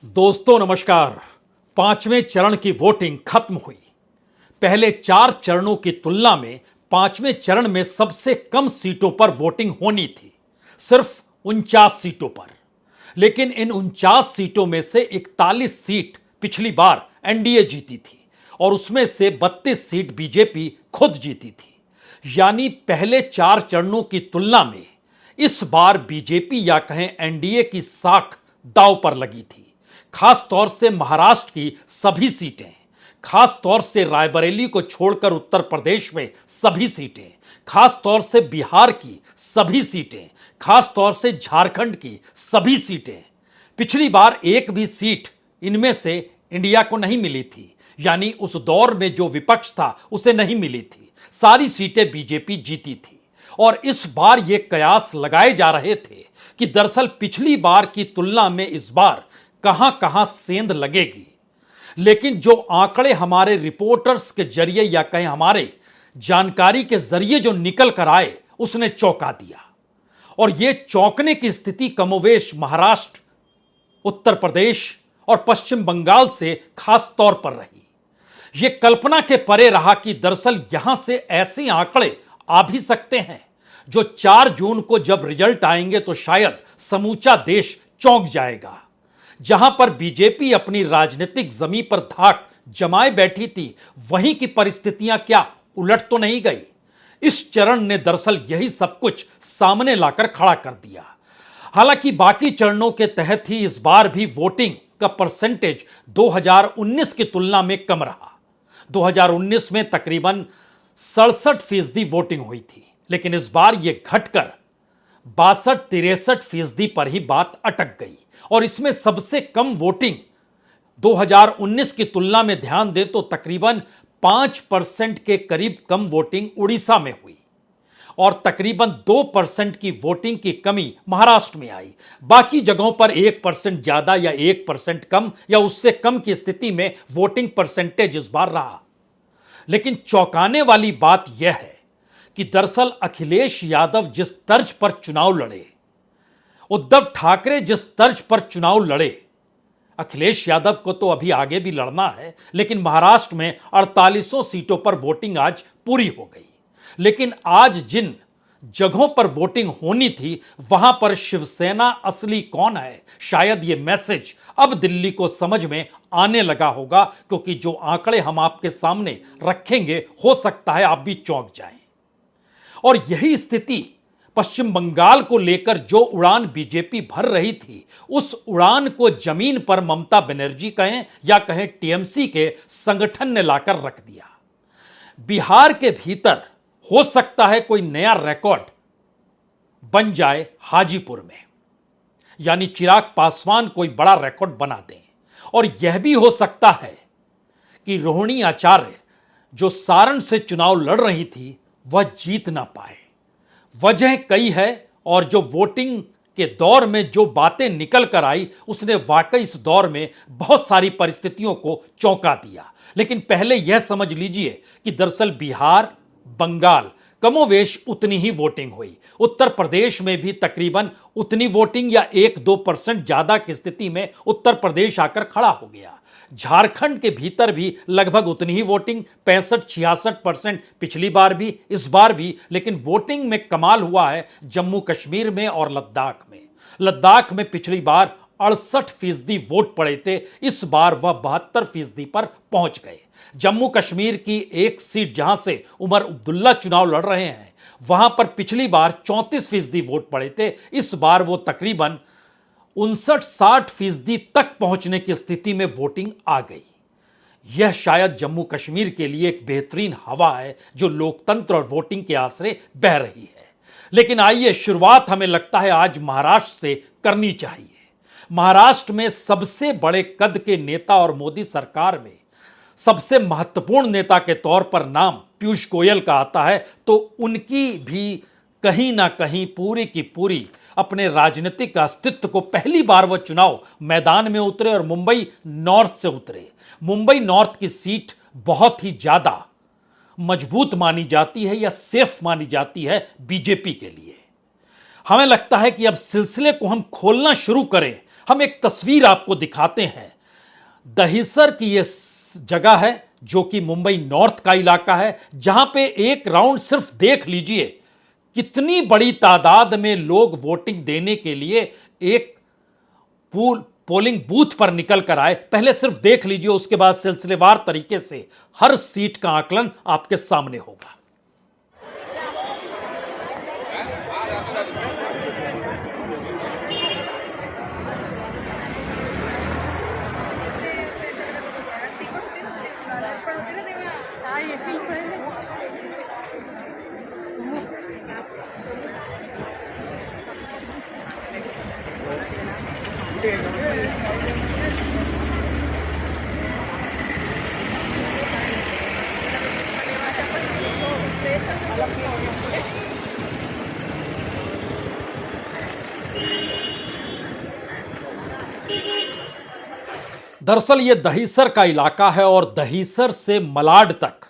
दोस्तों नमस्कार। पांचवें चरण की वोटिंग खत्म हुई। पहले 4 चरणों की तुलना में पांचवें चरण में सबसे कम सीटों पर वोटिंग होनी थी, सिर्फ 49 सीटों पर। लेकिन इन 49 सीटों में से 41 सीट पिछली बार एनडीए जीती थी और उसमें से 32 सीट बीजेपी खुद जीती थी। यानी पहले 4 चरणों की तुलना में इस बार बीजेपी या कहें एनडीए की साख दांव पर लगी थी। खास तौर से महाराष्ट्र की सभी सीटें, खास तौर से रायबरेली को छोड़कर उत्तर प्रदेश में सभी सीटें, खास तौर से बिहार की सभी सीटें, खास तौर से झारखंड की सभी सीटें। पिछली बार एक भी सीट इनमें से इंडिया को नहीं मिली थी, यानी उस दौर में जो विपक्ष था उसे नहीं मिली थी। सारी सीटें बीजेपी जीती थी और इस बार ये कयास लगाए जा रहे थे कि दरअसल पिछली बार की तुलना में इस बार कहां कहां सेंध लगेगी। लेकिन जो आंकड़े हमारे रिपोर्टर्स के जरिए या कहें हमारे जानकारी के जरिए जो निकल कर आए उसने चौंका दिया। और यह चौंकने की स्थिति कमोवेश महाराष्ट्र, उत्तर प्रदेश और पश्चिम बंगाल से खास तौर पर रही। यह कल्पना के परे रहा कि दरअसल यहां से ऐसे आंकड़े आ भी सकते हैं जो 4 जून को जब रिजल्ट आएंगे तो शायद समूचा देश चौंक जाएगा। जहां पर बीजेपी अपनी राजनीतिक जमीन पर धाक जमाए बैठी थी, वहीं की परिस्थितियां क्या उलट तो नहीं गई। इस चरण ने दरअसल यही सब कुछ सामने लाकर खड़ा कर दिया। हालांकि बाकी चरणों के तहत ही इस बार भी वोटिंग का परसेंटेज 2019 की तुलना में कम रहा। 2019 में तकरीबन 67% वोटिंग हुई थी, लेकिन इस बार यह घटकर 62-63% पर ही बात अटक गई। और इसमें सबसे कम वोटिंग 2019 की तुलना में ध्यान दें तो तकरीबन 5% के करीब कम वोटिंग उड़ीसा में हुई और तकरीबन 2% की वोटिंग की कमी महाराष्ट्र में आई। बाकी जगहों पर 1% ज्यादा या 1% कम या उससे कम की स्थिति में वोटिंग परसेंटेज इस बार रहा। लेकिन चौंकाने वाली बात यह है कि दरअसल अखिलेश यादव जिस तर्ज पर चुनाव लड़े, उद्धव ठाकरे जिस तर्ज पर चुनाव लड़े, अखिलेश यादव को तो अभी आगे भी लड़ना है, लेकिन महाराष्ट्र में 4800 सीटों पर वोटिंग आज पूरी हो गई। लेकिन आज जिन जगहों पर वोटिंग होनी थी वहां पर शिवसेना असली कौन है, शायद यह मैसेज अब दिल्ली को समझ में आने लगा होगा, क्योंकि जो आंकड़े हम आपके सामने रखेंगे हो सकता है आप भी चौंक जाएं। और यही स्थिति पश्चिम बंगाल को लेकर जो उड़ान बीजेपी भर रही थी, उस उड़ान को जमीन पर ममता बनर्जी कहें या कहें टीएमसी के संगठन ने लाकर रख दिया। बिहार के भीतर हो सकता है कोई नया रिकॉर्ड बन जाए हाजीपुर में, यानी चिराग पासवान कोई बड़ा रिकॉर्ड बना दें। और यह भी हो सकता है कि रोहिणी आचार्य जो सारण से चुनाव लड़ रही थी वह जीत ना पाए। वजह कई है और जो वोटिंग के दौर में जो बातें निकल कर आई उसने वाकई इस दौर में बहुत सारी परिस्थितियों को चौंका दिया। लेकिन पहले यह समझ लीजिए कि दरअसल बिहार, बंगाल कमोवेश उतनी ही वोटिंग हुई। उत्तर प्रदेश में भी तकरीबन उतनी वोटिंग या 1-2% ज्यादा की स्थिति में उत्तर प्रदेश आकर खड़ा हो गया। झारखंड के भीतर भी लगभग उतनी ही वोटिंग, 65-66% पिछली बार भी इस बार भी। लेकिन वोटिंग में कमाल हुआ है जम्मू कश्मीर में और लद्दाख में। लद्दाख में पिछली बार 68% वोट पड़े थे, इस बार वह 72% पर पहुंच गए। जम्मू कश्मीर की एक सीट जहां से उमर अब्दुल्ला चुनाव लड़ रहे हैं, वहां पर पिछली बार 34% वोट पड़े थे, इस बार वो तकरीबन 59-60% तक पहुंचने की स्थिति में वोटिंग आ गई। यह शायद जम्मू कश्मीर के लिए एक बेहतरीन हवा है जो लोकतंत्र और वोटिंग के आसरे बह रही है। लेकिन आइए शुरुआत हमें लगता है आज महाराष्ट्र से करनी चाहिए। महाराष्ट्र में सबसे बड़े कद के नेता और मोदी सरकार में सबसे महत्वपूर्ण नेता के तौर पर नाम पीयूष गोयल का आता है, तो उनकी भी कहीं ना कहीं पूरी की पूरी अपने राजनीतिक अस्तित्व को पहली बार वह चुनाव मैदान में उतरे और मुंबई नॉर्थ से उतरे। मुंबई नॉर्थ की सीट बहुत ही ज्यादा मजबूत मानी जाती है या सेफ मानी जाती है बीजेपी के लिए। हमें लगता है कि अब सिलसिले को हम खोलना शुरू करें हम एक तस्वीर आपको दिखाते हैं। दहिसर की यह जगह है जो कि मुंबई नॉर्थ का इलाका है, जहां पे एक राउंड सिर्फ देख लीजिए कितनी बड़ी तादाद में लोग वोटिंग देने के लिए एक पोलिंग बूथ पर निकल कर आए। पहले सिर्फ देख लीजिए, उसके बाद सिलसिलेवार तरीके से हर सीट का आकलन आपके सामने होगा। दरअसल यह दहिसर का इलाका है और दहिसर से मलाड तक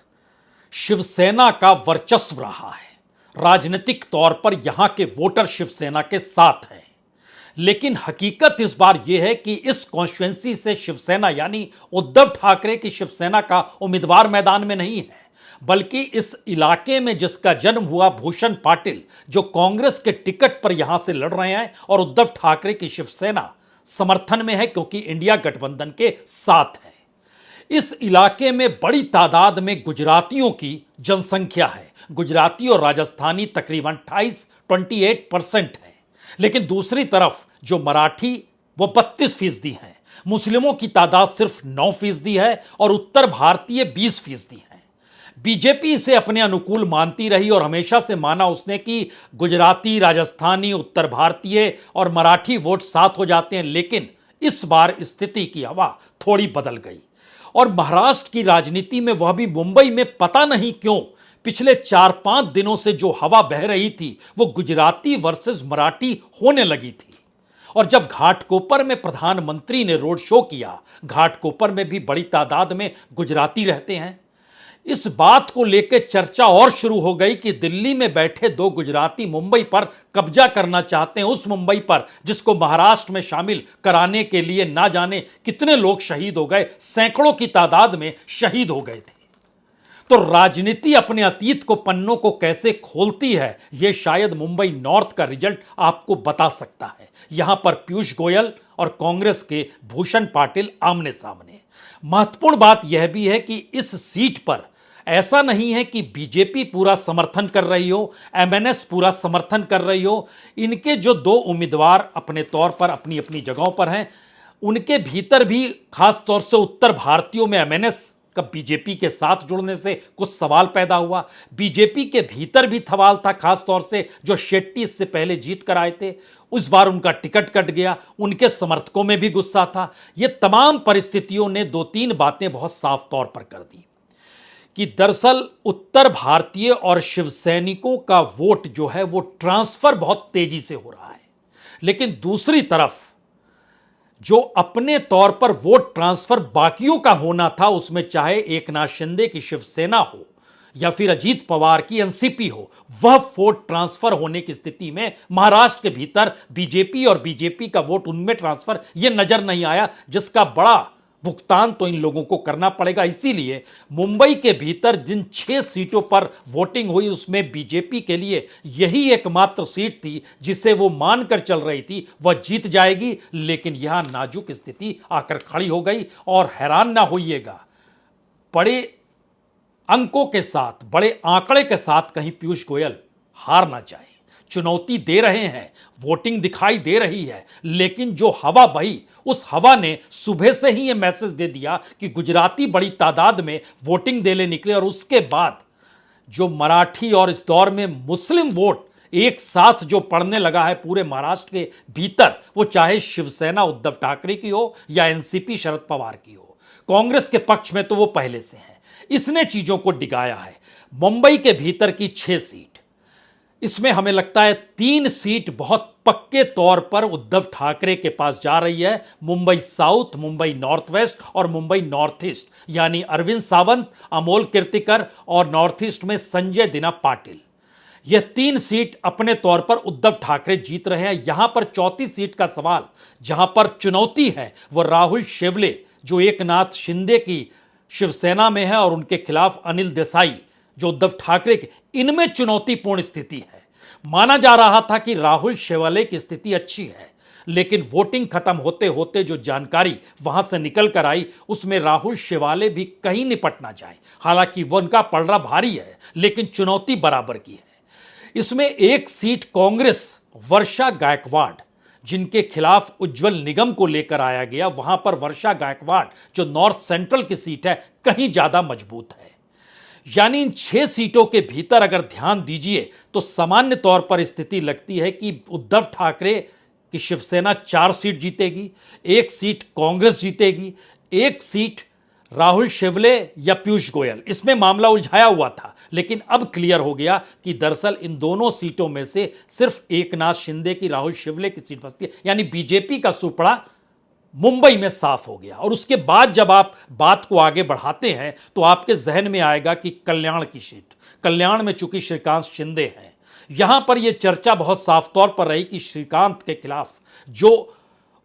शिवसेना का वर्चस्व रहा है। राजनीतिक तौर पर यहां के वोटर शिवसेना के साथ हैं, लेकिन हकीकत इस बार यह है कि इस कॉन्स्टिट्यूएंसी से शिवसेना यानी उद्धव ठाकरे की शिवसेना का उम्मीदवार मैदान में नहीं है, बल्कि इस इलाके में जिसका जन्म हुआ भूषण पाटिल, जो कांग्रेस के टिकट पर यहां से लड़ रहे हैं और उद्धव ठाकरे की शिवसेना समर्थन में है क्योंकि इंडिया गठबंधन के साथ है। इस इलाके में बड़ी तादाद में गुजरातियों की जनसंख्या है। गुजराती और राजस्थानी तकरीबन 28% है, लेकिन दूसरी तरफ जो मराठी वो 32% हैं। मुस्लिमों की तादाद सिर्फ 9% है और उत्तर भारतीय 20% है। बीजेपी इसे अपने अनुकूल मानती रही और हमेशा से माना उसने कि गुजराती, राजस्थानी, उत्तर भारतीय और मराठी वोट साथ हो जाते हैं, लेकिन इस बार स्थिति की हवा थोड़ी बदल गई और महाराष्ट्र की राजनीति में, वह भी मुंबई में, पता नहीं क्यों पिछले 4-5 दिनों से जो हवा बह रही थी वो गुजराती वर्सेस मराठी होने लगी थी। और जब घाटकोपर में प्रधानमंत्री ने रोड शो किया, घाटकोपर में भी बड़ी तादाद में गुजराती रहते हैं, इस बात को लेकर चर्चा और शुरू हो गई कि दिल्ली में बैठे 2 गुजराती मुंबई पर कब्जा करना चाहते हैं, उस मुंबई पर जिसको महाराष्ट्र में शामिल कराने के लिए ना जाने कितने लोग शहीद हो गए, सैकड़ों की तादाद में शहीद हो गए थे। तो राजनीति अपने अतीत को, पन्नों को कैसे खोलती है, यह शायद मुंबई नॉर्थ का रिजल्ट आपको बता सकता है। यहां पर पीयूष गोयल और कांग्रेस के भूषण पाटिल आमने सामने। महत्वपूर्ण बात यह भी है कि इस सीट पर ऐसा नहीं है कि बीजेपी पूरा समर्थन कर रही हो, एमएनएस पूरा समर्थन कर रही हो। इनके जो 2 उम्मीदवार अपने तौर पर अपनी अपनी जगहों पर हैं, उनके भीतर भी खास तौर से उत्तर भारतीयों में एमएनएस का बीजेपी के साथ जुड़ने से कुछ सवाल पैदा हुआ। बीजेपी के भीतर भी सवाल था, खास तौर से जो शेट्टी इससे पहले जीत कर आए थे, उस बार उनका टिकट कट गया, उनके समर्थकों में भी गुस्सा था। ये तमाम परिस्थितियों ने 2-3 बातें बहुत साफ तौर पर कर दी कि दरअसल उत्तर भारतीय और शिवसैनिकों का वोट जो है वो ट्रांसफर बहुत तेजी से हो रहा है, लेकिन दूसरी तरफ जो अपने तौर पर वोट ट्रांसफर बाकियों का होना था, उसमें चाहे एकनाथ शिंदे की शिवसेना हो या फिर अजीत पवार की एनसीपी हो, वह वोट ट्रांसफर होने की स्थिति में महाराष्ट्र के भीतर बीजेपी का वोट उनमें ट्रांसफर यह नजर नहीं आया, जिसका बड़ा भुगतान तो इन लोगों को करना पड़ेगा। इसीलिए मुंबई के भीतर जिन 6 सीटों पर वोटिंग हुई, उसमें बीजेपी के लिए यही एकमात्र सीट थी जिसे वो मानकर चल रही थी वह जीत जाएगी, लेकिन यहां नाजुक स्थिति आकर खड़ी हो गई। और हैरान ना होइएगा, बड़े अंकों के साथ, बड़े आंकड़े के साथ कहीं पीयूष गोयल हार ना जाए। चुनौती दे रहे हैं, वोटिंग दिखाई दे रही है, लेकिन जो हवा बही, उस हवा ने सुबह से ही यह मैसेज दे दिया कि गुजराती बड़ी तादाद में वोटिंग देने निकले और उसके बाद जो मराठी और इस दौर में मुस्लिम वोट एक साथ जो पड़ने लगा है पूरे महाराष्ट्र के भीतर, वो चाहे शिवसेना उद्धव ठाकरे की हो या एनसीपी शरद पवार की हो, कांग्रेस के पक्ष में तो वो पहले से है। इसने चीजों को डिगाया है। मुंबई के भीतर की 6 सीट, इसमें हमें लगता है 3 सीट बहुत पक्के तौर पर उद्धव ठाकरे के पास जा रही है। Mumbai south, Mumbai north west और मुंबई नॉर्थ ईस्ट, यानी अरविंद सावंत, अमोल कीर्तिकर और नॉर्थ ईस्ट में संजय दिना पाटिल। यह 3 सीट अपने तौर पर उद्धव ठाकरे जीत रहे हैं। यहां पर चौथी सीट का सवाल जहां पर चुनौती है वह राहुल शेवले जो एकनाथ शिंदे की शिवसेना में है और उनके खिलाफ अनिल देसाई जो उद्धव ठाकरे के, इनमें चुनौतीपूर्ण स्थिति है। माना जा रहा था कि राहुल शेवाले की स्थिति अच्छी है, लेकिन वोटिंग खत्म होते होते जो जानकारी वहां से निकल कर आई उसमें राहुल शेवाले भी कहीं निपट ना जाए। हालांकि वो उनका पलड़ा भारी है, लेकिन चुनौती बराबर की है। इसमें एक सीट कांग्रेस वर्षा गायकवाड़ जिनके खिलाफ उज्जवल निगम को लेकर आया गया, वहां पर वर्षा गायकवाड़ जो नॉर्थ सेंट्रल की सीट है कहीं ज्यादा मजबूत है। यानी इन 6 सीटों के भीतर अगर ध्यान दीजिए तो सामान्य तौर पर स्थिति लगती है कि उद्धव ठाकरे की शिवसेना 4 सीट जीतेगी, 1 सीट कांग्रेस जीतेगी, 1 सीट राहुल शेवले या पीयूष गोयल। इसमें मामला उलझाया हुआ था, लेकिन अब क्लियर हो गया कि दरअसल इन दोनों सीटों में से सिर्फ एकनाथ शिंदे की राहुल शेवले की सीट बचती है। यानी बीजेपी का सुपड़ा मुंबई में साफ हो गया। और उसके बाद जब आप बात को आगे बढ़ाते हैं तो आपके जहन में आएगा कि कल्याण की सीट, कल्याण में चूंकि श्रीकांत शिंदे हैं, यहां पर यह चर्चा बहुत साफ तौर पर रही कि श्रीकांत के खिलाफ जो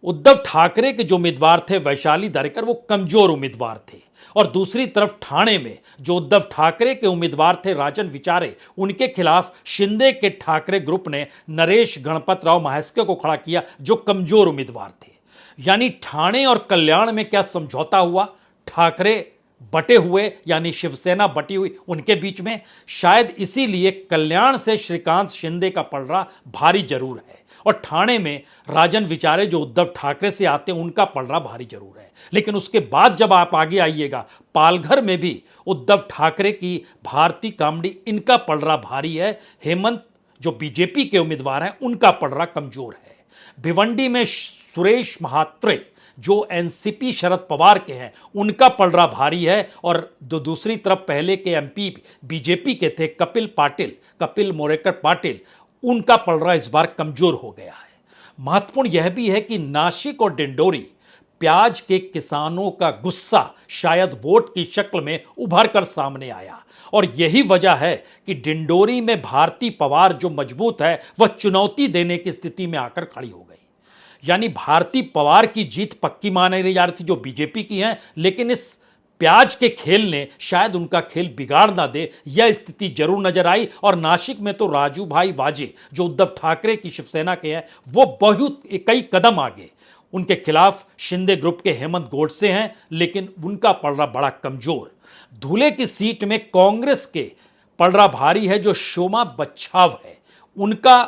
उद्धव ठाकरे के जो उम्मीदवार थे वैशाली दरेकर, वो कमजोर उम्मीदवार थे। और दूसरी तरफ ठाणे में जो उद्धव ठाकरे के उम्मीदवार थे राजन विचारे, उनके खिलाफ शिंदे के ठाकरे ग्रुप ने नरेश गणपत राव महास्के को खड़ा किया जो कमजोर उम्मीदवार थे। यानी ठाणे और कल्याण में क्या समझौता हुआ, ठाकरे बटे हुए यानी शिवसेना बटी हुई उनके बीच में। शायद इसीलिए कल्याण से श्रीकांत शिंदे का पलड़ा भारी जरूर है और ठाणे में राजन विचारे जो उद्धव ठाकरे से आते हैं उनका पलड़ा भारी जरूर है। लेकिन उसके बाद जब आप आगे आइएगा, पालघर में भी उद्धव ठाकरे की भारती कामड़ी इनका पलड़ा भारी है। हेमंत जो बीजेपी के उम्मीदवार हैं उनका पलड़ा कमजोर है। भिवंडी में सुरेश महात्रे जो एनसीपी शरद पवार के हैं उनका पलड़ा भारी है। और दूसरी तरफ पहले के एमपी बीजेपी के थे कपिल मोरेकर पाटिल, उनका पलड़ा इस बार कमजोर हो गया है। महत्वपूर्ण यह भी है कि नासिक और डिंडोरी प्याज के किसानों का गुस्सा शायद वोट की शक्ल में उभर कर सामने आया और यही वजह है कि डिंडोरी में भारती पवार जो मजबूत है वह चुनौती देने की स्थिति में आकर खड़ी हो गई। यानी भारती पवार की जीत पक्की मानी जा रही थी जो बीजेपी की है, लेकिन इस प्याज के खेल ने शायद उनका खेल बिगाड़ ना दे, यह स्थिति जरूर नजर आई। और नासिक में तो राजू भाई वाजे जो उद्धव ठाकरे की शिवसेना के हैं वो बहुत कई कदम आगे, उनके खिलाफ शिंदे ग्रुप के हेमंत गोडसे हैं, लेकिन उनका पलड़ा बड़ा कमजोर। धुले की सीट में कांग्रेस के पलड़ा भारी है जो शोमा बच्छाव है, उनका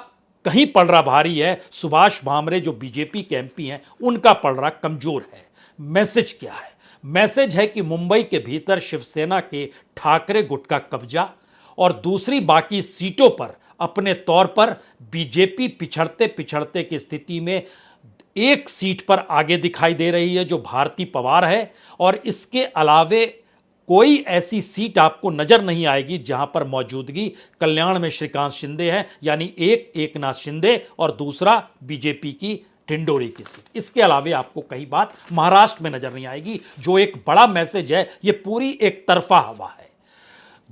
कहीं पलड़ा भारी है। सुभाष भामरे जो बीजेपी के एमपी हैं उनका पलड़ा कमजोर है। मैसेज क्या है? मैसेज है कि मुंबई के भीतर शिवसेना के ठाकरे गुट का कब्जा और दूसरी बाकी सीटों पर अपने तौर पर बीजेपी पिछड़ते पिछड़ते की स्थिति में एक सीट पर आगे दिखाई दे रही है जो भारती पवार है। और इसके अलावे कोई ऐसी सीट आपको नजर नहीं आएगी जहां पर मौजूदगी कल्याण में श्रीकांत शिंदे है, यानी एक एकनाथ शिंदे और दूसरा बीजेपी की डिंडोरी की सीट। इसके अलावे आपको कई बात महाराष्ट्र में नजर नहीं आएगी जो एक बड़ा मैसेज है। यह पूरी एक तरफा हवा है।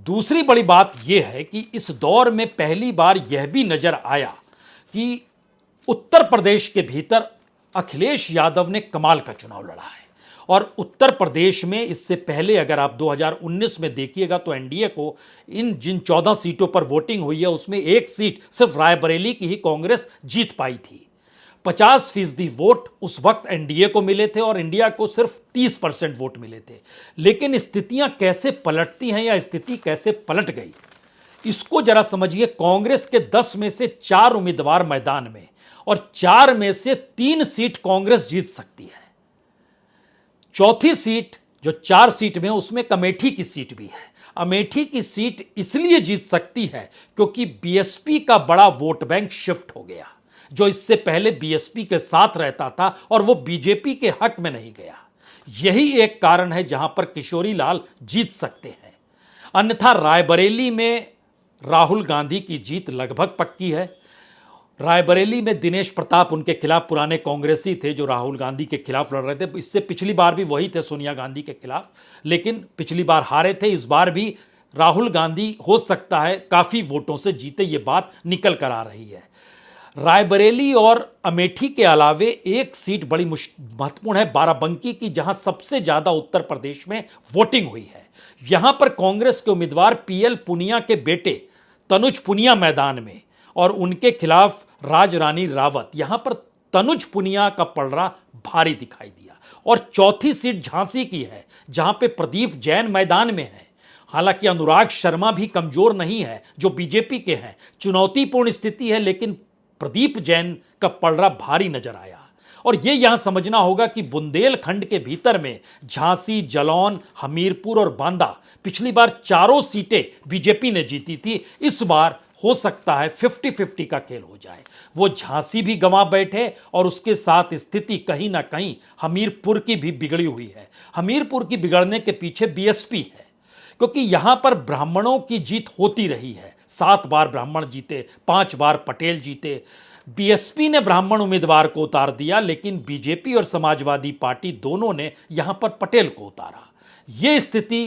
दूसरी बड़ी बात यह है कि इस दौर में पहली बार यह भी नजर आया कि उत्तर प्रदेश के भीतर अखिलेश यादव ने कमाल का चुनाव लड़ा है। और उत्तर प्रदेश में इससे पहले अगर आप 2019 में देखिएगा तो एनडीए को जिन 14 सीटों पर वोटिंग हुई है उसमें एक सीट सिर्फ रायबरेली की ही कांग्रेस जीत पाई थी। 50% वोट उस वक्त एनडीए को मिले थे और इंडिया को सिर्फ 30% वोट मिले थे। लेकिन स्थितियां कैसे पलटती हैं या स्थिति कैसे पलट गई, इसको जरा समझिए। कांग्रेस के 10 में से 4 उम्मीदवार मैदान में और 4 में से 3 सीट कांग्रेस जीत सकती है। चौथी सीट जो 4 सीट में उसमें अमेठी की सीट भी है। अमेठी की सीट इसलिए जीत सकती है क्योंकि बीएसपी का बड़ा वोट बैंक शिफ्ट हो गया, जो इससे पहले बीएसपी के साथ रहता था और वो बीजेपी के हक में नहीं गया। यही एक कारण है जहां पर किशोरी लाल जीत सकते हैं। अन्यथा रायबरेली में राहुल गांधी की जीत लगभग पक्की है। रायबरेली में दिनेश प्रताप उनके खिलाफ पुराने कांग्रेसी थे जो राहुल गांधी के खिलाफ लड़ रहे थे। इससे पिछली बार भी वही थे सोनिया गांधी के खिलाफ, लेकिन पिछली बार हारे थे। इस बार भी राहुल गांधी हो सकता है काफी वोटों से जीते, ये बात निकल कर आ रही है। रायबरेली और अमेठी के अलावे एक सीट बड़ी महत्वपूर्ण है, बाराबंकी की, जहां सबसे ज्यादा उत्तर प्रदेश में वोटिंग हुई है। यहां पर कांग्रेस के उम्मीदवार पीएल पुनिया के बेटे तनुज पुनिया मैदान में और उनके खिलाफ राजरानी रावत। यहां पर तनुज पुनिया का पलड़ा भारी दिखाई दिया। और चौथी सीट झांसी की है, जहां पे प्रदीप जैन मैदान में है। हालांकि अनुराग शर्मा भी कमजोर नहीं है, जो बीजेपी के हैं। चुनौतीपूर्ण स्थिति है, लेकिन प्रदीप जैन का पलड़ा भारी नजर आया। और यह यहां समझना होगा कि बुंदेलखंड के भीतर में झांसी, जालौन, हमीरपुर और बांदा पिछली बार चारों सीटें बीजेपी ने जीती थी। इस बार हो सकता है 50-50 का खेल हो जाए। वो झांसी भी गंवा बैठे और उसके साथ स्थिति कहीं ना कहीं हमीरपुर की भी बिगड़ी हुई है। हमीरपुर की बिगड़ने के पीछे बीएसपी है, क्योंकि यहां पर ब्राह्मणों की जीत होती रही है। 7 बार ब्राह्मण जीते, 5 बार पटेल जीते। बीएसपी ने ब्राह्मण उम्मीदवार को उतार दिया, लेकिन बीजेपी और समाजवादी पार्टी दोनों ने यहां पर पटेल को उतारा। यह स्थिति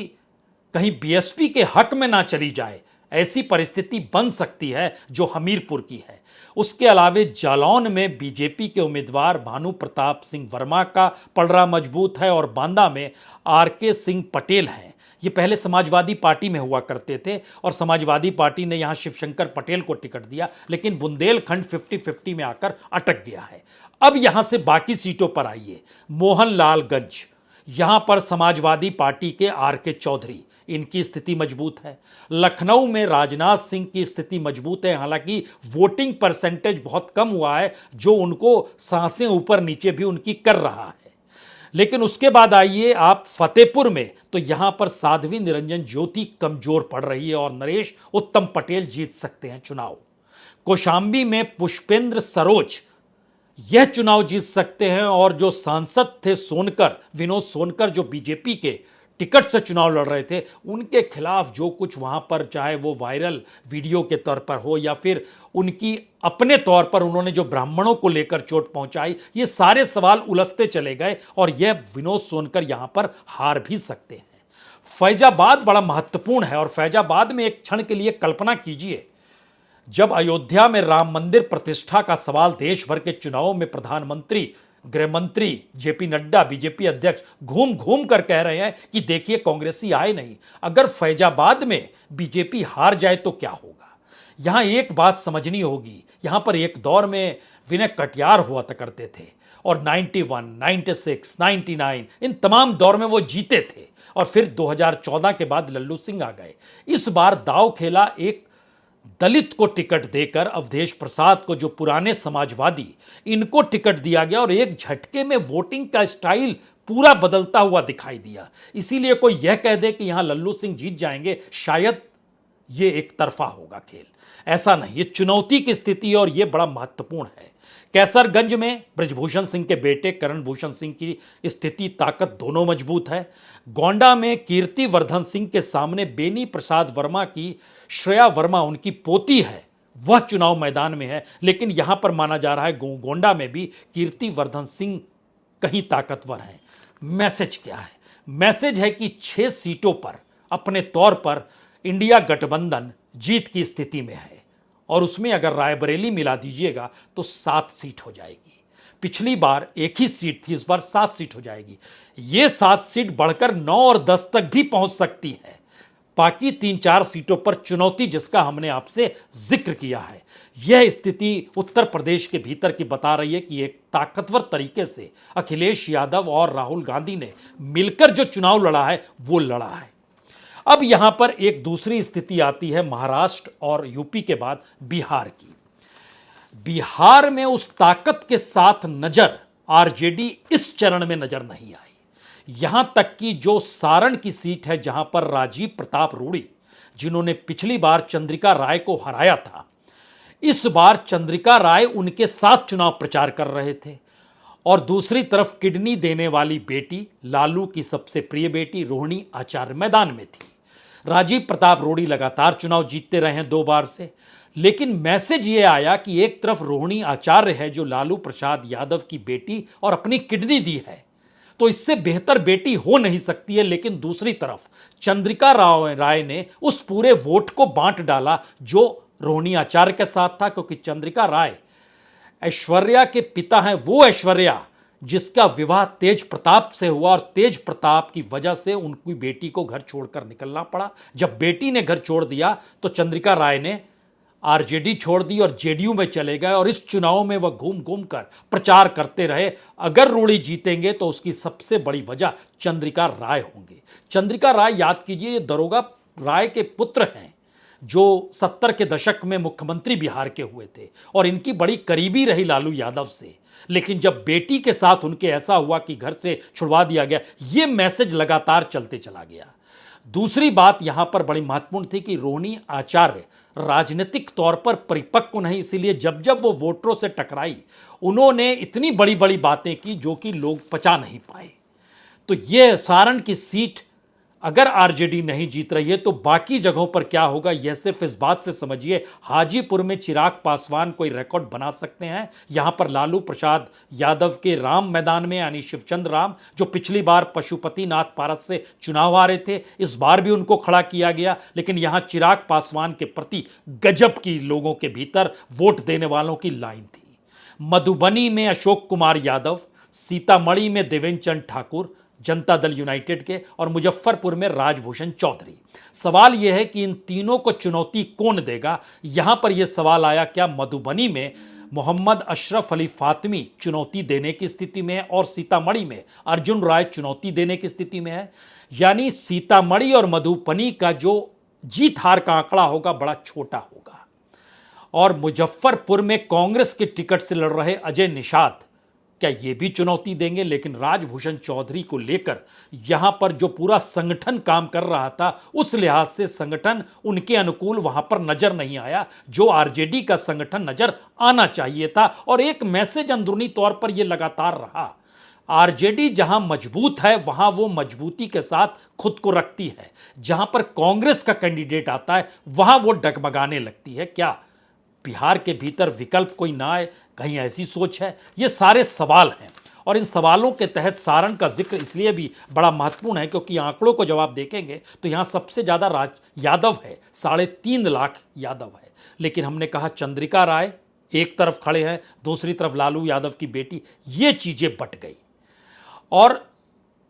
कहीं बीएसपी के हक में ना चली जाए, ऐसी परिस्थिति बन सकती है जो हमीरपुर की है। उसके अलावे जालौन में बीजेपी के उम्मीदवार भानु प्रताप सिंह वर्मा का पलड़ा मजबूत है और बांदा में आरके सिंह पटेल हैं। ये पहले समाजवादी पार्टी में हुआ करते थे और समाजवादी पार्टी ने यहां शिवशंकर पटेल को टिकट दिया, लेकिन बुंदेलखंड 50-50 में आकर अटक गया है। अब यहां से बाकी सीटों पर आइए। मोहनलालगंज, यहां पर समाजवादी पार्टी के आरके चौधरी, इनकी स्थिति मजबूत है। लखनऊ में राजनाथ सिंह की स्थिति मजबूत है, हालांकि वोटिंग परसेंटेज बहुत कम हुआ है, जो उनको सांसें ऊपर नीचे भी उनकी कर रहा है। लेकिन उसके बाद आइए आप फतेहपुर में, तो यहां पर साध्वी निरंजन ज्योति कमजोर पड़ रही है और नरेश उत्तम पटेल जीत सकते हैं चुनाव। कौशाम्बी में पुष्पेंद्र सरोज यह चुनाव जीत सकते हैं और जो सांसद थे सोनकर, विनोद सोनकर, जो बीजेपी के टिकट से चुनाव लड़ रहे थे, उनके खिलाफ जो कुछ वहां पर, चाहे वो वायरल वीडियो के तौर पर हो या फिर उनकी अपने तौर पर उन्होंने जो ब्राह्मणों को लेकर चोट पहुंचाई, ये सारे सवाल उलझते चले गए और यह विनोद सोनकर यहां पर हार भी सकते हैं। फैजाबाद बड़ा महत्वपूर्ण है और फैजाबाद में एक क्षण के लिए कल्पना कीजिए, जब अयोध्या में राम मंदिर प्रतिष्ठा का सवाल देश भर के चुनावों में प्रधानमंत्री, गृह मंत्री जेपी नड्डा, बीजेपी अध्यक्ष घूम घूम कर कह रहे हैं कि देखिए कांग्रेसी आए नहीं। अगर फैजाबाद में बीजेपी हार जाए तो क्या होगा? यहां एक बात समझनी होगी, यहां पर एक दौर में विनय कटियार हुआ करते थे और 91, 96, 99 इन तमाम दौर में वो जीते थे और फिर 2014 के बाद लल्लू सिंह आ गए। इस बार दांव खेला एक दलित को टिकट देकर, अवधेश प्रसाद को, जो पुराने समाजवादी, इनको टिकट दिया गया और एक झटके में वोटिंग का स्टाइल पूरा बदलता हुआ दिखाई दिया। इसीलिए कोई यह कह दे कि यहां लल्लू सिंह जीत जाएंगे, शायद यह एक तरफा होगा खेल। ऐसा नहीं, यह चुनौती की स्थिति और यह बड़ा महत्वपूर्ण है। कैसरगंज में ब्रजभूषण सिंह के बेटे करण भूषण सिंह की स्थिति, ताकत दोनों मजबूत है। गोंडा में कीर्तिवर्धन सिंह के सामने बेनी प्रसाद वर्मा की श्रेया वर्मा, उनकी पोती है, वह चुनाव मैदान में है, लेकिन यहां पर माना जा रहा है गोंडा में भी कीर्तिवर्धन सिंह कहीं ताकतवर हैं। मैसेज क्या है? मैसेज है कि 6 सीटों पर अपने तौर पर इंडिया गठबंधन जीत की स्थिति में है और उसमें अगर रायबरेली मिला दीजिएगा तो 7 सीट हो जाएगी। पिछली बार 1 ही सीट थी, इस बार 7 सीट हो जाएगी। ये 7 सीट बढ़कर 9 और 10 तक भी पहुंच सकती है। बाकी 3-4 सीटों पर चुनौती, जिसका हमने आपसे जिक्र किया है, यह स्थिति उत्तर प्रदेश के भीतर की बता रही है कि एक ताकतवर तरीके से अखिलेश यादव और राहुल गांधी ने मिलकर जो चुनाव लड़ा है वो लड़ा है। अब यहां पर एक दूसरी स्थिति आती है महाराष्ट्र और यूपी के बाद बिहार की। बिहार में उस ताकत के साथ नजर आरजेडी इस चरण में नजर नहीं आई। यहां तक कि जो सारण की सीट है, जहां पर राजीव प्रताप रूडी, जिन्होंने पिछली बार चंद्रिका राय को हराया था, इस बार चंद्रिका राय उनके साथ चुनाव प्रचार कर रहे थे और दूसरी तरफ किडनी देने वाली बेटी, लालू की सबसे प्रिय बेटी रोहिणी आचार्य मैदान में थी। राजीव प्रताप रूडी लगातार चुनाव जीतते रहे हैं 2 बार से, लेकिन मैसेज ये आया कि एक तरफ रोहिणी आचार्य है जो लालू प्रसाद यादव की बेटी और अपनी किडनी दी है, तो इससे बेहतर बेटी हो नहीं सकती है। लेकिन दूसरी तरफ चंद्रिका राय ने उस पूरे वोट को बांट डाला जो रोहिणी आचार्य के साथ था, क्योंकि चंद्रिका राय ऐश्वर्या के पिता हैं, वो ऐश्वर्या जिसका विवाह तेज प्रताप से हुआ, और तेज प्रताप की वजह से उनकी बेटी को घर छोड़कर निकलना पड़ा। जब बेटी ने घर छोड़ दिया तो चंद्रिका राय ने आरजेडी छोड़ दी और जेडीयू में चले गए, और इस चुनाव में वह घूम घूम कर प्रचार करते रहे अगर रूढ़ी जीतेंगे तो उसकी सबसे बड़ी वजह चंद्रिका राय होंगे। चंद्रिका राय, याद कीजिए, ये दरोगा राय के पुत्र हैं जो 70 के दशक में मुख्यमंत्री बिहार के हुए थे, और इनकी बड़ी करीबी रही लालू यादव से। लेकिन जब बेटी के साथ उनके ऐसा हुआ कि घर से छुड़वा दिया गया, यह मैसेज लगातार चलते चला गया। दूसरी बात यहां पर बड़ी महत्वपूर्ण थी कि रोहिणी आचार्य राजनीतिक तौर पर परिपक्व नहीं, इसीलिए जब जब वो वोटरों से टकराई उन्होंने इतनी बड़ी बड़ी बातें की जो कि लोग पचा नहीं पाए। तो यह सारण की सीट अगर आरजेडी नहीं जीत रही है तो बाकी जगहों पर क्या होगा, यह सिर्फ इस बात से समझिए, हाजीपुर में चिराग पासवान कोई रिकॉर्ड बना सकते हैं। यहां पर लालू प्रसाद यादव के राम मैदान में, यानी शिवचंद्र राम, जो पिछली बार पशुपतिनाथ पारस से चुनाव हारे थे, इस बार भी उनको खड़ा किया गया। लेकिन यहां चिराग पासवान के प्रति गजब की लोगों के भीतर वोट देने वालों की लाइन थी। मधुबनी में अशोक कुमार यादव, सीतामढ़ी में देवेंद्र चंद ठाकुर जनता दल यूनाइटेड के, और मुजफ्फरपुर में राजभूषण चौधरी। सवाल यह है कि इन तीनों को चुनौती कौन देगा। यहां पर यह सवाल आया, क्या मधुबनी में मोहम्मद अशरफ अली फातिमी चुनौती देने की स्थिति में है और सीतामढ़ी में अर्जुन राय चुनौती देने की स्थिति में है। यानी सीतामढ़ी और मधुबनी का जो जीत हार का आंकड़ा होगा बड़ा छोटा होगा। और मुजफ्फरपुर में कांग्रेस के टिकट से लड़ रहे अजय निषाद क्या ये भी चुनौती देंगे। लेकिन राजभूषण चौधरी को लेकर यहां पर जो पूरा संगठन काम कर रहा था, उस लिहाज से संगठन उनके अनुकूल वहां पर नजर नहीं आया जो आरजेडी का संगठन नजर आना चाहिए था। और एक मैसेज अंदरूनी तौर पर यह लगातार रहा, आरजेडी जहां मजबूत है वहां वो मजबूती के साथ खुद को रखती है, जहां पर कांग्रेस का कैंडिडेट आता है वहां वो डगमगाने लगती है। क्या बिहार के भीतर विकल्प कोई ना आए, कहीं ऐसी सोच है? ये सारे सवाल हैं, और इन सवालों के तहत सारण का जिक्र इसलिए भी बड़ा महत्वपूर्ण है क्योंकि आंकड़ों को जब आप देखेंगे तो यहां सबसे ज्यादा यादव है, 3.5 लाख यादव है। लेकिन हमने कहा चंद्रिका राय एक तरफ खड़े हैं, दूसरी तरफ लालू यादव की बेटी, ये चीजें बट गई। और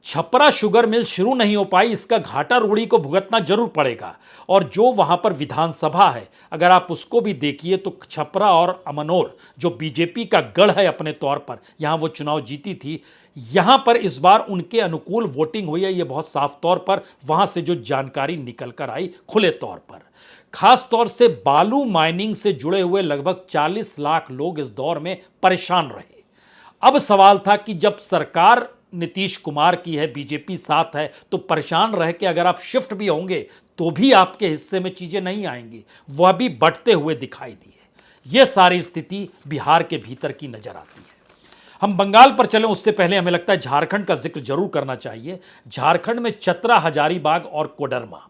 छपरा शुगर मिल शुरू नहीं हो पाई, इसका घाटा रूढ़ी को भुगतना जरूर पड़ेगा। और जो वहां पर विधानसभा है, अगर आप उसको भी देखिए तो छपरा और अमनौर जो बीजेपी का गढ़ है अपने तौर पर, यहां वो चुनाव जीती थी, यहां पर इस बार उनके अनुकूल वोटिंग हुई है। ये बहुत साफ तौर पर वहां से जो जानकारी निकल कर आई खुले तौर पर, खास तौर से बालू माइनिंग से जुड़े हुए लगभग 40 लाख लोग इस दौर में परेशान रहे। अब सवाल था कि जब सरकार नीतीश कुमार की है, बीजेपी साथ है, तो परेशान रह के अगर आप शिफ्ट भी होंगे तो भी आपके हिस्से में चीजें नहीं आएंगी, वह भी बढ़ते हुए दिखाई दिए। यह सारी स्थिति बिहार के भीतर की नजर आती है। हम बंगाल पर चलें उससे पहले हमें लगता है झारखंड का जिक्र जरूर करना चाहिए। झारखंड में चतरा, हजारीबाग और कोडरमा,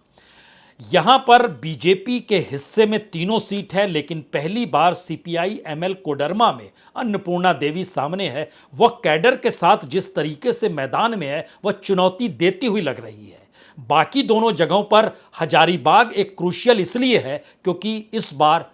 यहां पर बीजेपी के हिस्से में तीनों सीट है। लेकिन पहली बार सीपीआई एमएल कोडरमा में अन्नपूर्णा देवी सामने है। वह कैडर के साथ जिस तरीके से मैदान में है वह चुनौती देती हुई लग रही है। बाकी दोनों जगहों पर हजारीबाग एक क्रूशियल इसलिए है क्योंकि इस बार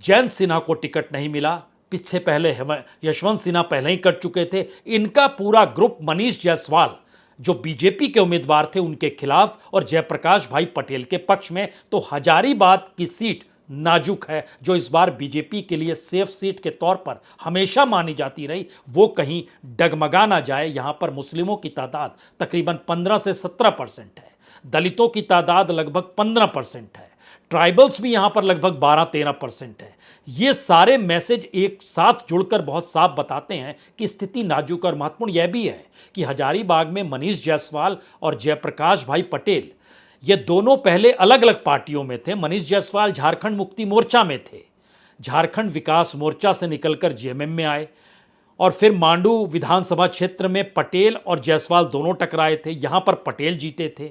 जयंत सिन्हा को टिकट नहीं मिला। पीछे पहले यशवंत सिन्हा पहले ही कट चुके थे। इनका पूरा ग्रुप मनीष जायसवाल जो बीजेपी के उम्मीदवार थे उनके खिलाफ और जयप्रकाश भाई पटेल के पक्ष में। तो हजारीबाग की सीट नाजुक है, जो इस बार बीजेपी के लिए सेफ सीट के तौर पर हमेशा मानी जाती रही, वो कहीं डगमगा ना जाए। यहां पर मुस्लिमों की तादाद तकरीबन 15 से 17% है, दलितों की तादाद लगभग 15% है, ट्राइबल्स भी यहां पर लगभग 12-13% है। ये सारे मैसेज एक साथ जुड़कर बहुत साफ बताते हैं कि स्थिति नाजुक। और महत्वपूर्ण यह भी है कि हजारीबाग में मनीष जायसवाल और जयप्रकाश भाई पटेल ये दोनों पहले अलग अलग पार्टियों में थे। मनीष जायसवाल झारखंड मुक्ति मोर्चा में थे, झारखंड विकास मोर्चा से निकलकर जेएमएम में आए, और फिर मांडू विधानसभा क्षेत्र में पटेल और जायसवाल दोनों टकराए थे। यहां पर पटेल जीते थे,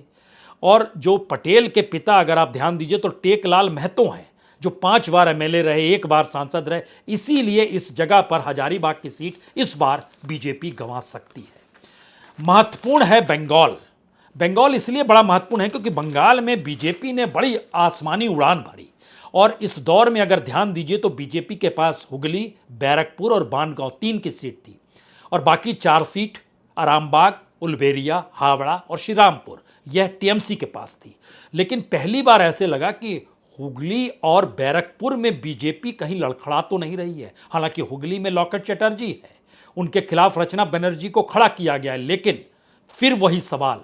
और जो पटेल के पिता अगर आप ध्यान दीजिए तो टेकलाल महतो हैं, जो 5 बार एमएलए रहे, 1 बार सांसद रहे। इसीलिए इस जगह पर हजारीबाग की सीट इस बार बीजेपी गंवा सकती है। महत्वपूर्ण है बंगाल। बंगाल इसलिए बड़ा महत्वपूर्ण है क्योंकि बंगाल में बीजेपी ने बड़ी आसमानी उड़ान भरी और इस दौर में अगर ध्यान दीजिए तो बीजेपी के पास हुगली, बैरकपुर और बानगांव 3 की सीट थी और बाकी 4 सीट आरामबाग, उलबेरिया, हावड़ा और श्रीरामपुर यह टीएमसी के पास थी। लेकिन पहली बार ऐसे लगा कि हुगली और बैरकपुर में बीजेपी कहीं लड़खड़ा तो नहीं रही है। हालांकि हुगली में लॉकेट चटर्जी है, उनके खिलाफ रचना बनर्जी को खड़ा किया गया है, लेकिन फिर वही सवाल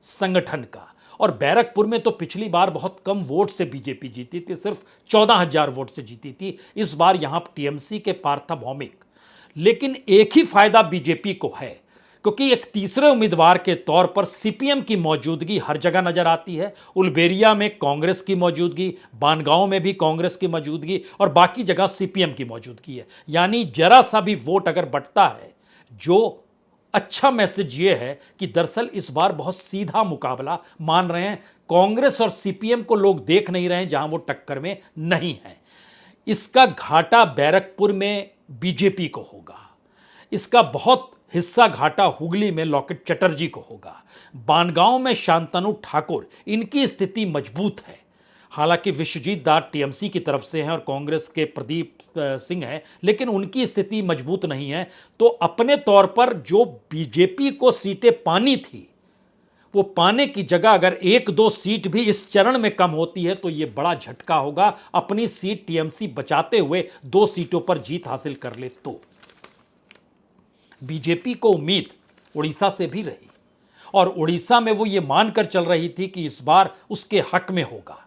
संगठन का। और बैरकपुर में तो पिछली बार बहुत कम वोट से बीजेपी जीती थी, सिर्फ 14,000 वोट से जीती थी। इस बार यहां टीएमसी के पार्थ भौमिक। लेकिन एक ही फायदा बीजेपी को है क्योंकि एक तीसरे उम्मीदवार के तौर पर सीपीएम की मौजूदगी हर जगह नजर आती है। उलबेरिया में कांग्रेस की मौजूदगी, बानगांव में भी कांग्रेस की मौजूदगी और बाकी जगह सीपीएम की मौजूदगी है। यानी जरा सा भी वोट अगर बढ़ता है, जो अच्छा मैसेज यह है कि दरअसल इस बार बहुत सीधा मुकाबला मान रहे हैं। कांग्रेस और सीपीएम को लोग देख नहीं रहे हैं जहां वो टक्कर में नहीं है। इसका घाटा बैरकपुर में बीजेपी को होगा, इसका बहुत हिस्सा घाटा हुगली में लॉकेट चटर्जी को होगा। बानगांव में शांतनु ठाकुर, इनकी स्थिति मजबूत है। हालांकि विश्वजीत दास टीएमसी की तरफ से हैं और कांग्रेस के प्रदीप सिंह हैं, लेकिन उनकी स्थिति मजबूत नहीं है। तो अपने तौर पर जो बीजेपी को सीटें पानी थी, वो पाने की जगह अगर 1-2 सीट भी इस चरण में कम होती है तो यह बड़ा झटका होगा। अपनी सीट टीएमसी बचाते हुए 2 सीटों पर जीत हासिल कर ले तो बीजेपी को उम्मीद उड़ीसा से भी रही और उड़ीसा में वो ये मानकर चल रही थी कि इस बार उसके हक में होगा।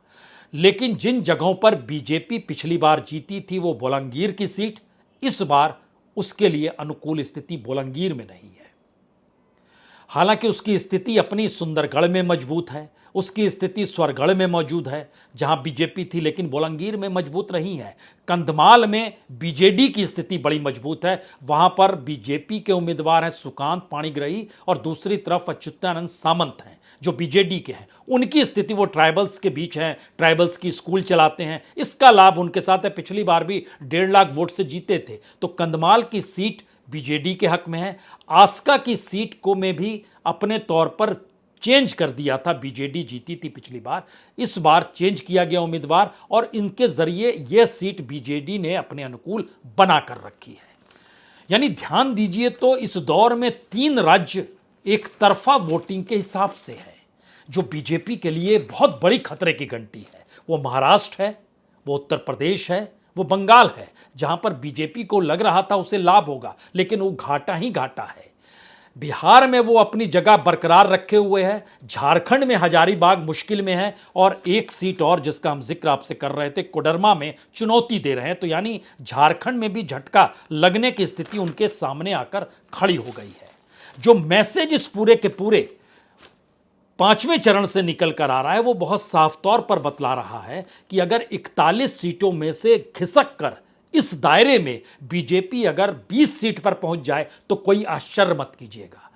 लेकिन जिन जगहों पर बीजेपी पिछली बार जीती थी वो बोलांगीर की सीट, इस बार उसके लिए अनुकूल स्थिति बोलांगीर में नहीं है। हालांकि उसकी स्थिति अपनी सुंदरगढ़ में मजबूत है, उसकी स्थिति स्वरगढ़ में मौजूद है जहां बीजेपी थी, लेकिन बोलांगीर में मजबूत नहीं है। कंधमाल में बीजेडी की स्थिति बड़ी मजबूत है, वहां पर बीजेपी के उम्मीदवार हैं सुकांत पाणिग्राही और दूसरी तरफ अच्युतानंद सामंत हैं जो बीजेडी के हैं। उनकी स्थिति, वो ट्राइबल्स के बीच हैं, ट्राइबल्स की स्कूल चलाते हैं, इसका लाभ उनके साथ है। पिछली बार भी 1.5 लाख वोट से जीते थे। तो कंधमाल की सीट बीजेडी के हक में है। आस्का की सीट को में भी अपने तौर पर चेंज कर दिया था, बीजेडी जीती थी पिछली बार, इस बार चेंज किया गया उम्मीदवार और इनके जरिए यह सीट बीजेडी ने अपने अनुकूल बनाकर रखी है। यानी ध्यान दीजिए तो इस दौर में 3 राज्य एक तरफा वोटिंग के हिसाब से है, जो बीजेपी के लिए बहुत बड़ी खतरे की घंटी है। वो महाराष्ट्र है, वो उत्तर प्रदेश है, वो बंगाल है, जहां पर बीजेपी को लग रहा था उसे लाभ होगा, लेकिन वो घाटा ही घाटा है। बिहार में वो अपनी जगह बरकरार रखे हुए है, झारखंड में हजारीबाग मुश्किल में है और एक सीट और जिसका हम जिक्र आपसे कर रहे थे कोडरमा में चुनौती दे रहे हैं। तो यानी झारखंड में भी झटका लगने की स्थिति उनके सामने आकर खड़ी हो गई है। जो मैसेज इस पूरे के पूरे 5वें चरण से निकल कर आ रहा है वो बहुत साफ तौर पर बतला रहा है कि अगर 41 सीटों में से खिसक कर इस दायरे में बीजेपी अगर 20 सीट पर पहुंच जाए तो कोई आश्चर्य मत कीजिएगा।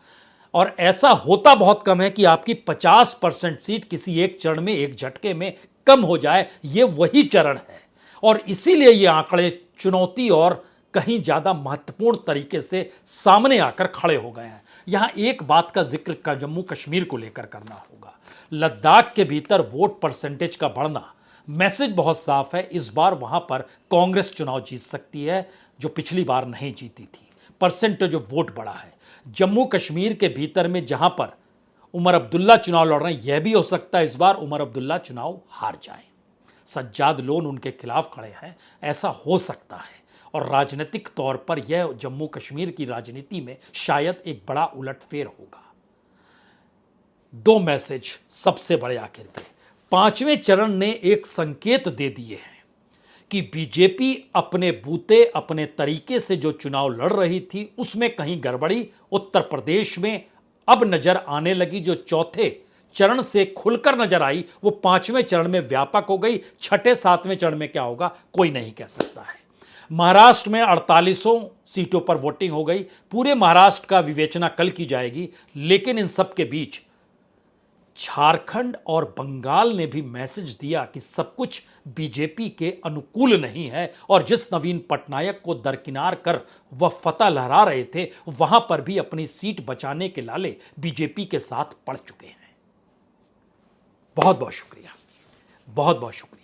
और ऐसा होता बहुत कम है कि आपकी 50% सीट किसी एक चरण में एक झटके में कम हो जाए, ये वही चरण है। और इसीलिए ये आंकड़े चुनौती और कहीं ज्यादा महत्वपूर्ण तरीके से सामने आकर खड़े हो गए हैं। यहां एक बात का जिक्र का जम्मू कश्मीर को लेकर करना होगा। लद्दाख के भीतर वोट परसेंटेज का बढ़ना, मैसेज बहुत साफ है, इस बार वहां पर कांग्रेस चुनाव जीत सकती है जो पिछली बार नहीं जीती थी। परसेंटेज ऑफ वोट बढ़ा है। जम्मू कश्मीर के भीतर में जहां पर उमर अब्दुल्ला चुनाव लड़ रहे हैं, यह भी हो सकता है इस बार उमर अब्दुल्ला चुनाव हार जाए। सज्जाद लोन उनके खिलाफ खड़े हैं, ऐसा हो सकता है। और राजनीतिक तौर पर यह जम्मू कश्मीर की राजनीति में शायद एक बड़ा उलटफेर होगा। 2 मैसेज सबसे बड़े आखिर के 5वें चरण ने एक संकेत दे दिए हैं कि बीजेपी अपने बूते अपने तरीके से जो चुनाव लड़ रही थी उसमें कहीं गड़बड़ी उत्तर प्रदेश में अब नजर आने लगी। जो चौथे चरण से खुलकर नजर आई वो 5वें चरण में व्यापक हो गई। 6ठे 7वें चरण में क्या होगा कोई नहीं कह सकता है। महाराष्ट्र में 48 सीटों पर वोटिंग हो गई। पूरे महाराष्ट्र का विवेचना कल की जाएगी, लेकिन इन सब के बीच झारखंड और बंगाल ने भी मैसेज दिया कि सब कुछ बीजेपी के अनुकूल नहीं है और जिस नवीन पटनायक को दरकिनार कर वह फतह लहरा रहे थे वहां पर भी अपनी सीट बचाने के लाले बीजेपी के साथ पड़ चुके हैं। बहुत बहुत शुक्रिया, बहुत बहुत शुक्रिया।